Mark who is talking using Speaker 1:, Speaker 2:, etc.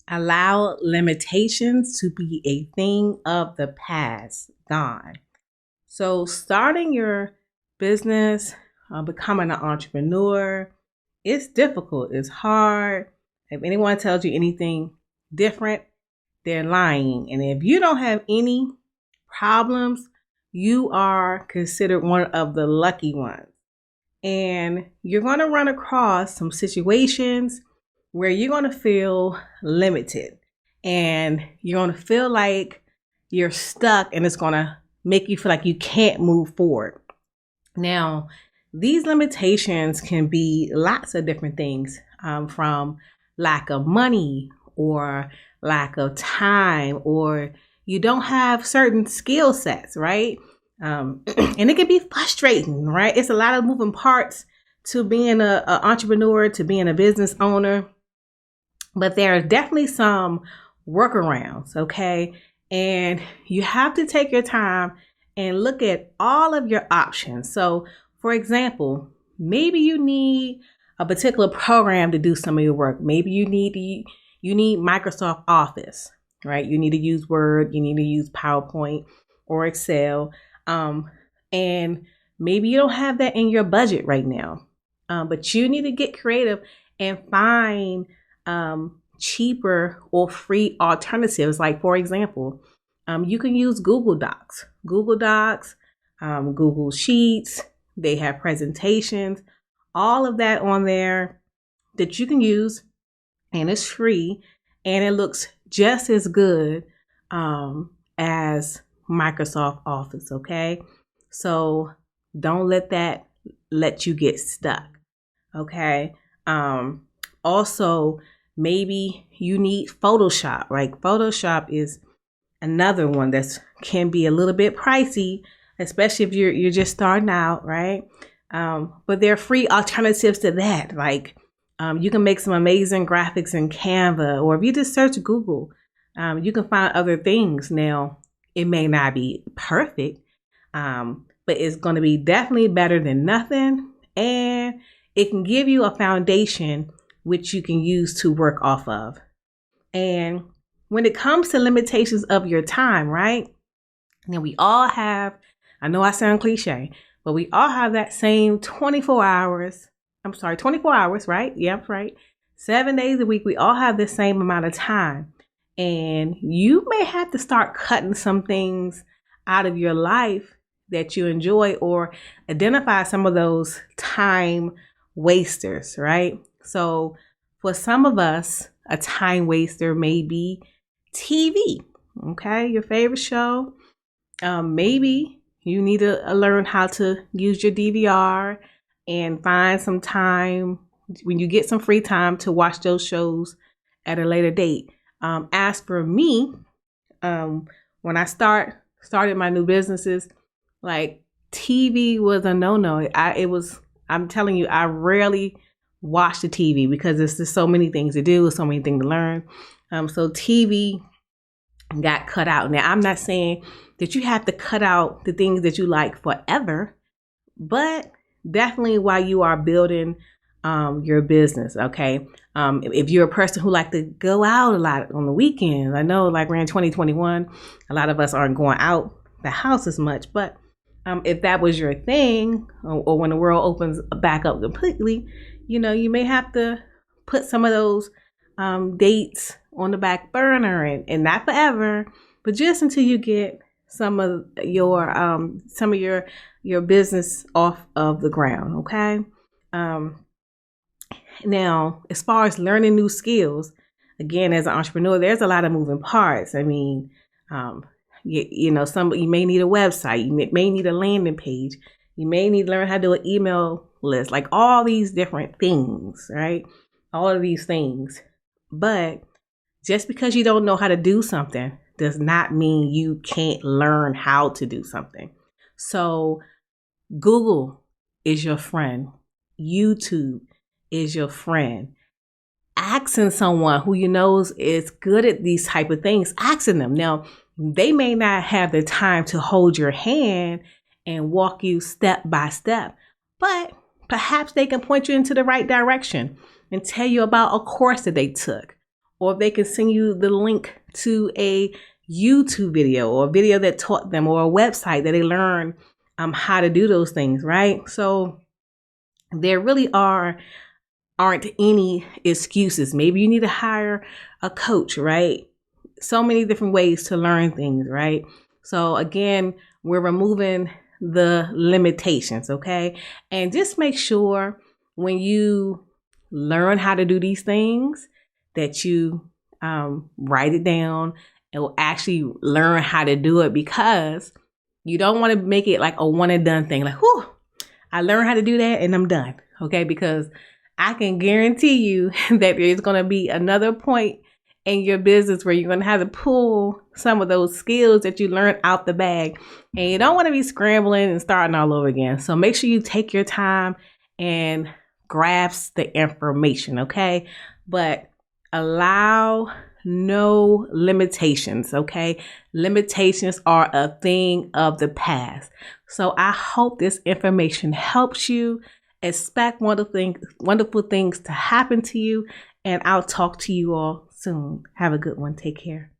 Speaker 1: Allow limitations to be a thing of the past, gone. So, starting your business, becoming an entrepreneur, it's difficult, it's hard. If anyone tells you anything different, they're lying. And if you don't have any problems, you are considered one of the lucky ones. And you're going to run across some situations where you're going to feel limited and you're going to feel like you're stuck, and it's going to make you feel like you can't move forward. Now, these limitations can be lots of different things, from lack of money or lack of time, or you don't have certain skill sets, right? And it can be frustrating, right? It's a lot of moving parts to being an entrepreneur, to being a business owner. But there are definitely some workarounds, okay? And you have to take your time and look at all of your options. So, for example, maybe you need a particular program to do some of your work. Maybe you need Microsoft Office, right? You need to use Word, you need to use PowerPoint or Excel. And maybe you don't have that in your budget right now. But you need to get creative and find cheaper or free alternatives. Like, for example, you can use Google Docs, Google Sheets. They have presentations, all of that on there that you can use, and it's free, and it looks just as good as Microsoft Office. Okay, so don't let that let you get stuck. Okay. Also, maybe you need Photoshop, right? Photoshop is another one that can be a little bit pricey, especially if you're just starting out, right? But there are free alternatives to that. Like, you can make some amazing graphics in Canva, or if you just search Google, you can find other things. Now, it may not be perfect, but it's going to be definitely better than nothing. And it can give you a foundation which you can use to work off of. And when it comes to limitations of your time, right? Now, we all have, I know I sound cliche, but we all have that same 24 hours, right? Yeah, right. 7 days a week, we all have the same amount of time. And you may have to start cutting some things out of your life that you enjoy, or identify some of those time wasters, right? So for some of us, a time waster may be TV, okay? Your favorite show. Maybe you need to learn how to use your DVR and find some time when you get some free time to watch those shows at a later date. As for me, when I started my new businesses, like, TV was a no-no. I'm telling you, I rarely watch the TV because there's just so many things to do, so many things to learn. So TV got cut out. Now, I'm not saying that you have to cut out the things that you like forever, but definitely while you are building your business, okay? If you're a person who like to go out a lot on the weekends, I know, like, we're in 2021, a lot of us aren't going out the house as much, but if that was your thing, or when the world opens back up completely, you may have to put some of those dates on the back burner, and not forever, but just until you get some of your business off of the ground. Okay. Now, as far as learning new skills, again, as an entrepreneur, there's a lot of moving parts. I mean, you may need a website, you may need a landing page, you may need to learn how to do an email list, like all these different things, right? All of these things. But just because you don't know how to do something does not mean you can't learn how to do something. So Google is your friend. YouTube is your friend. Asking someone who you know is good at these type of things, asking them. Now, they may not have the time to hold your hand and walk you step by step, but perhaps they can point you into the right direction and tell you about a course that they took, or if they can send you the link to a YouTube video or a video that taught them, or a website that they learn how to do those things, right? So there really aren't any excuses. Maybe you need to hire a coach, right? So many different ways to learn things, right? So again, we're removing the limitations, okay? And just make sure when you learn how to do these things that you write it down and will actually learn how to do it, because you don't want to make it like a one and done thing. Like, whew, I learned how to do that and I'm done, okay? Because I can guarantee you that there's going to be another point in your business where you're going to have to pull some of those skills that you learned out the bag, and you don't want to be scrambling and starting all over again. So make sure you take your time and grasp the information, okay? But allow no limitations, okay? Limitations are a thing of the past. So I hope this information helps you. Expect wonderful things to happen to you, and I'll talk to you all soon. Have a good one. Take care.